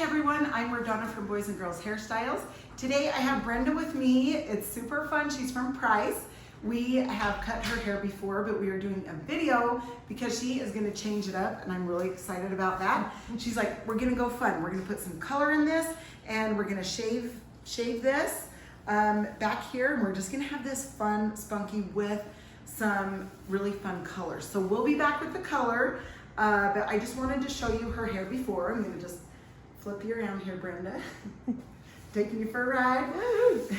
everyone, I'm RaDona from Boys and Girls Hairstyles. Today I have Brenda with me. It's super fun. She's from Price. We have cut her hair before, but we are doing a video because she is going to change it up, and I'm really excited about that. She's like, we're going to go fun. We're going to put some color in this, and we're going to shave this back here, and we're just going to have this fun spunky with some really fun colors. So we'll be back with the color, but I just wanted to show you her hair before. I'm going to just flip you around here, Brenda. Taking you for a ride.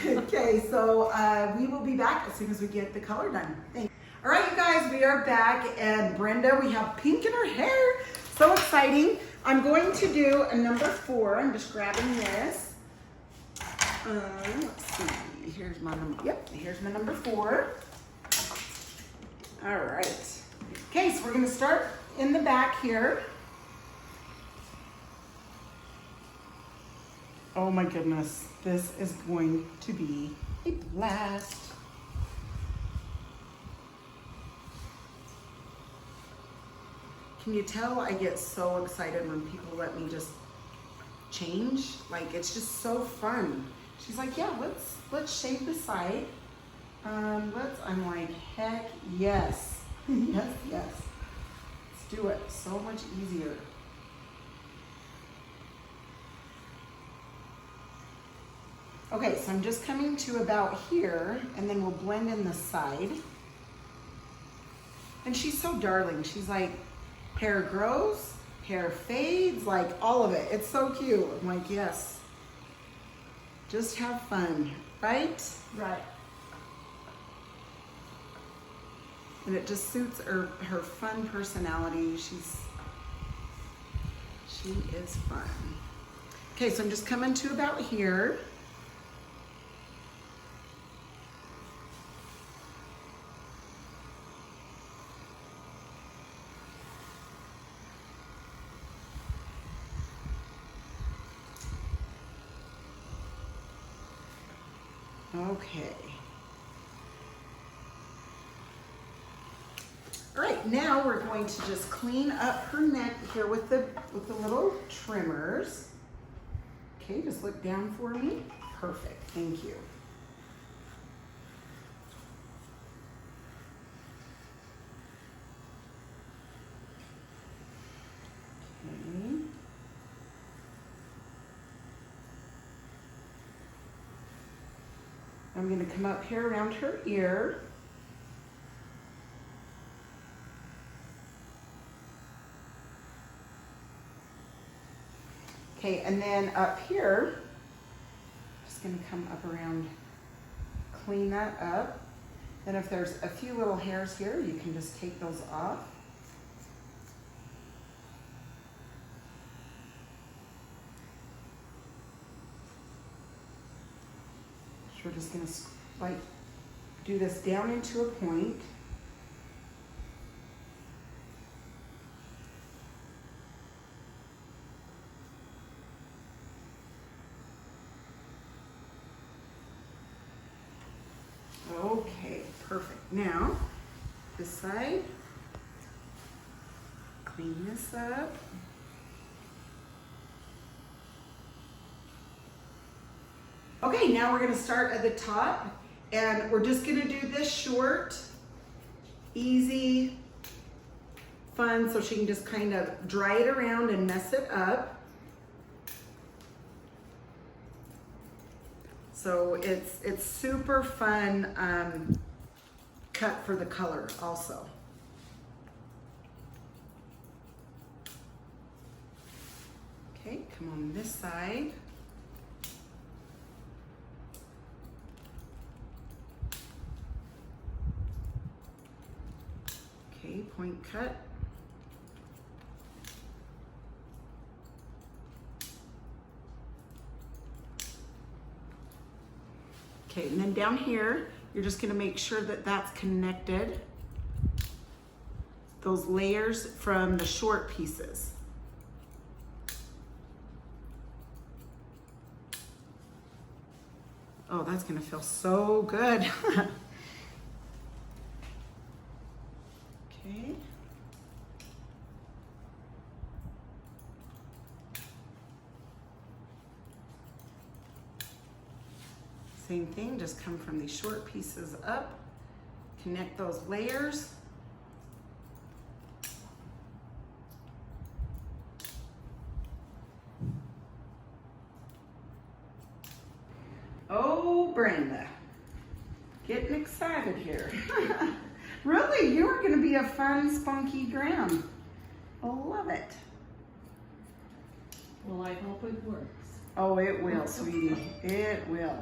Okay, so we will be back as soon as we get the color done. Thanks. All right, you guys, we are back, and Brenda, we have pink in her hair. So exciting. I'm going to do a number 4. I'm just grabbing this. Let's see. Here's my number. Yep, here's my number 4. All right. Okay, so we're going to start in the back here. Oh my goodness, this is going to be a blast. Can you tell I get so excited when people let me just change? Like, it's just so fun. She's like, yeah, let's shave the side. I'm like, heck yes. Yes. Let's do it. So much easier. Okay, so I'm just coming to about here, and then we'll blend in the side. And she's so darling. She's like, hair grows, hair fades, like all of it. It's so cute. I'm like, yes. Just have fun, right? Right. And it just suits her fun personality. She is fun. Okay, so I'm just coming to about here. Okay. All right, now we're going to just clean up her neck here with the little trimmers. Okay, just look down for me. Perfect, thank you. Okay. I'm going to come up here around her ear. Okay, and then up here, just going to come up around, clean that up. Then if there's a few little hairs here, you can just take those off. So we're just going to like do this down into a point. Okay, perfect. Now, this side, clean this up. Okay, now we're going to start at the top, and we're just going to do this short, easy, fun, so she can just kind of dry it around and mess it up. So it's super fun cut for the color also. Okay, come on this side. Okay, point cut. Okay, and then down here, you're just gonna make sure that that's connected. Those layers from the short pieces. Oh, that's gonna feel so good. Okay. Same thing, just come from these short pieces up, connect those layers. Oh, Brenda, getting excited here. Really, you are going to be a fun, spunky gram. I love it. Well, I hope it works. Oh, it will, sweetie. It will.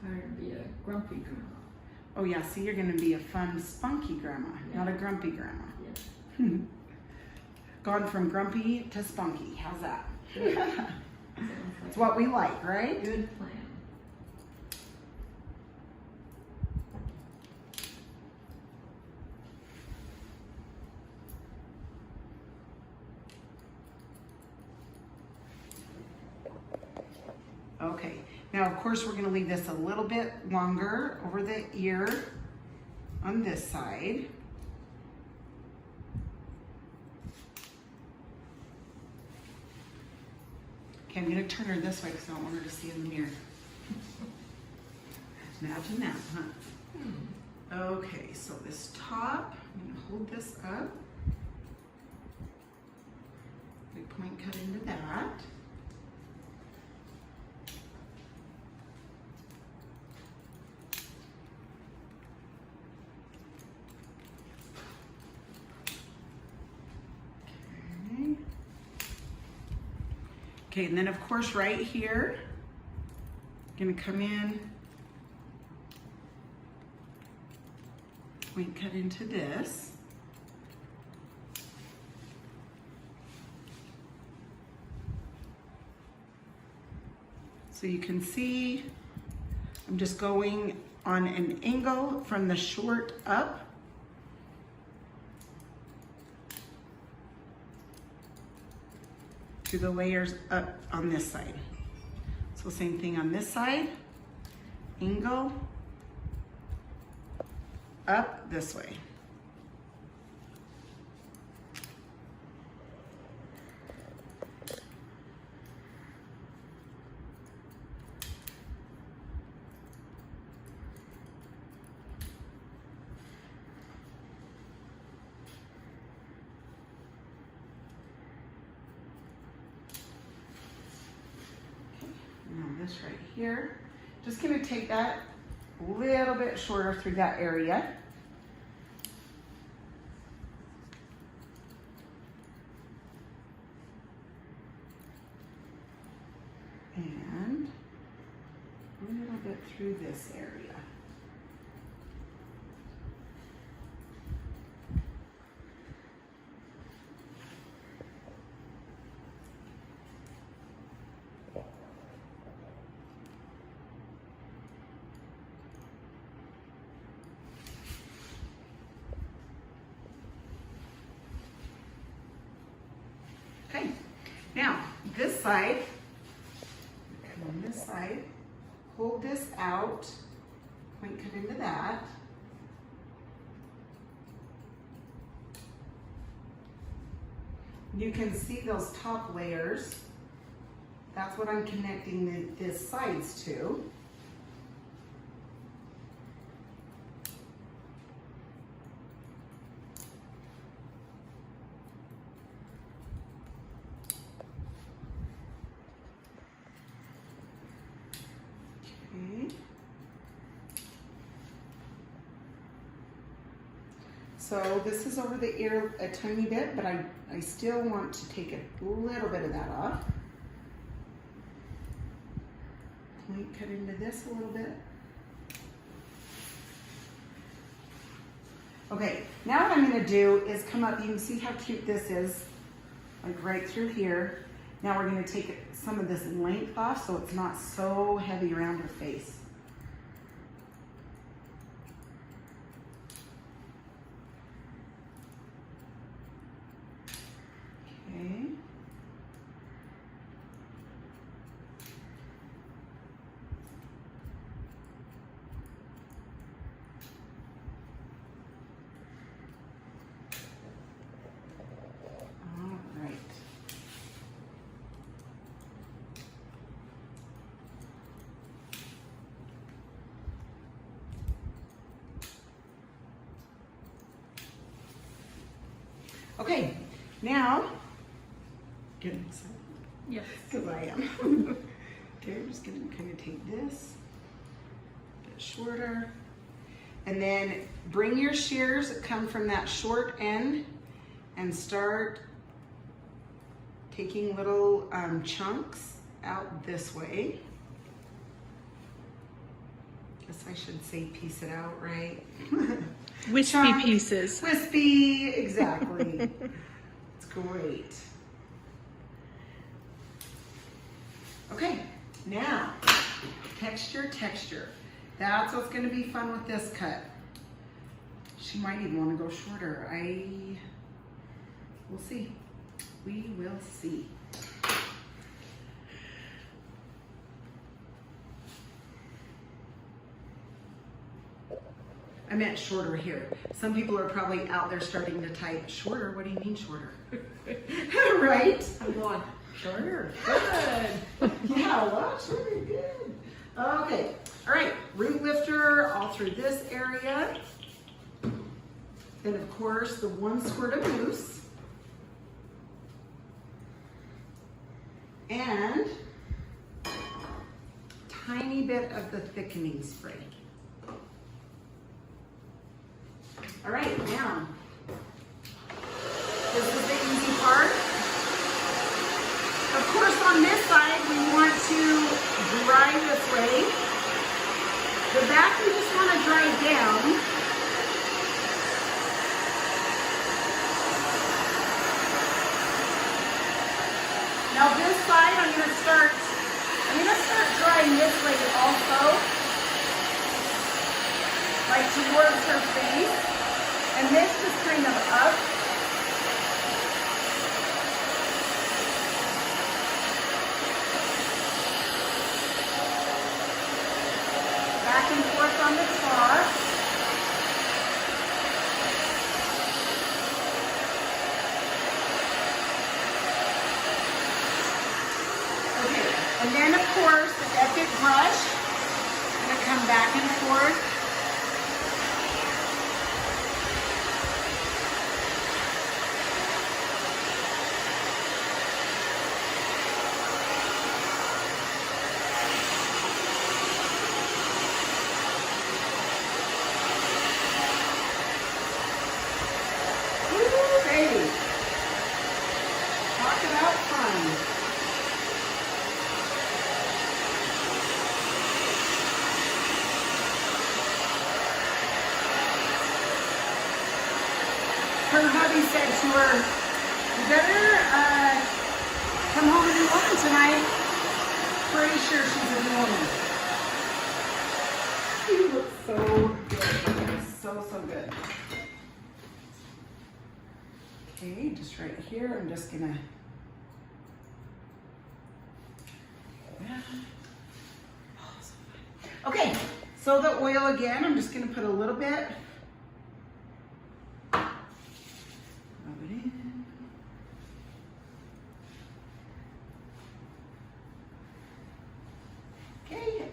Tired to be a grumpy grandma. Oh yeah, see, you're going to be a fun, spunky grandma, not a grumpy grandma. Yeah. Gone from grumpy to spunky. How's that? Sounds It's what we like, right? Good plan. Okay, now of course we're going to leave this a little bit longer over the ear on this side. Okay, I'm going to turn her this way because I don't want her to see in the mirror. Imagine that, huh? Okay, so this top, I'm going to hold this up. We point cut into that. Okay, and then of course right here, gonna come in, point cut into this. So you can see, I'm just going on an angle from the short up. To the layers up on this side. So same thing on this side, angle, up this way. Now this right here, just gonna take that a little bit shorter through that area. And a little bit through this area. Okay, now this side, come on this side, hold this out, point cut into that. You can see those top layers. That's what I'm connecting the sides to. So this is over the ear a tiny bit, but I still want to take a little bit of that off. Point cut into this a little bit. Okay, now what I'm gonna do is come up, you can see how cute this is, like right through here. Now we're gonna take some of this length off so it's not so heavy around her face. Okay. All right. Okay, now, getting excited. Yes. Because I am. Okay, I'm just gonna kind of take this a bit shorter. And then bring your shears that come from that short end and start taking little chunks out this way. Guess I should say piece it out, right? Wispy Chunk, pieces. Wispy, exactly. It's great. Okay, now, texture. That's what's gonna be fun with this cut. She might even wanna go shorter. We'll see. We will see. I meant shorter here. Some people are probably out there starting to type, shorter? What do you mean shorter? Right? I'm going shorter. Good. Yeah, well, shorter, good. Okay, all right, root lifter all through this area. Then of course, the 1 squirt of mousse. And tiny bit of the thickening spray. All right, now, this is the easy part. Of course, on this side, we want to dry this way. The back, we just want to dry down. Now this side, I'm gonna start drying this way also, like towards her face. And this is kind of up. Back and forth on the top. Okay, and then of course the epic brush. I'm gonna come back and forth. Her hubby said to her, you better come home and do woman tonight. Pretty sure she's a woman. She looks so good. So good. Okay, just right here, I'm just gonna. Okay, so the oil again, I'm just gonna put a little bit.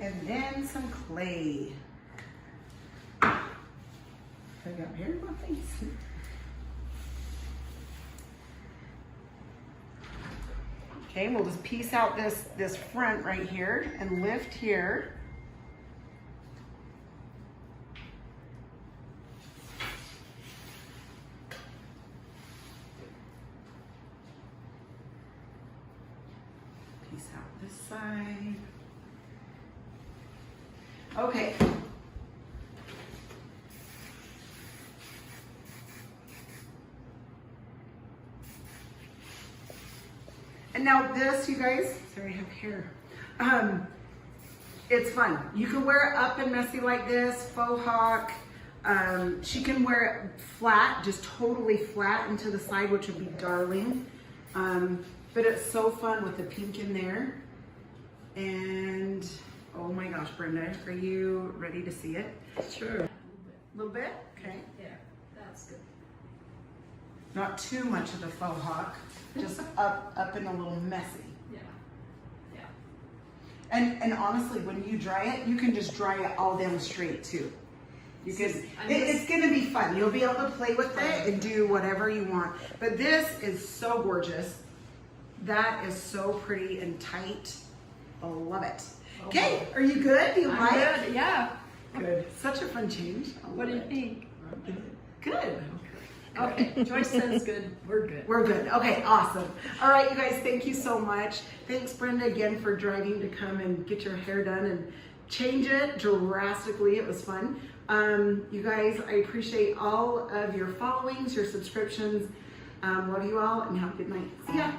And then some clay. I got hair in my face. Okay, we'll just piece out this front right here and lift here. Piece out this side. Okay. And now this, you guys, sorry, I have hair. It's fun. You can wear it up and messy like this, faux hawk. She can wear it flat, just totally flat into the side, which would be darling. But it's so fun with the pink in there. And oh my gosh, Brenda, are you ready to see it? Sure. A little bit? Okay. Yeah, that's good. Not too much of the faux hawk, just up and a little messy. Yeah. Yeah. And honestly, when you dry it, you can just dry it all down straight too. You can, I'm it's gonna be fun. You'll be able to play with it and do whatever you want. But this is so gorgeous. That is so pretty and tight. I love it. Okay, are you good? Do you I'm like? good. Yeah. Good. Such a fun change. I What do love you it. think? Good. Okay. Joyce says good. We're good. We're good. Okay, awesome. All right, you guys, thank you so much. Thanks, Brenda, again for driving to come and get your hair done and change it drastically. It was fun. You guys, I appreciate all of your followings, your subscriptions. Love you all and have a good night. See ya.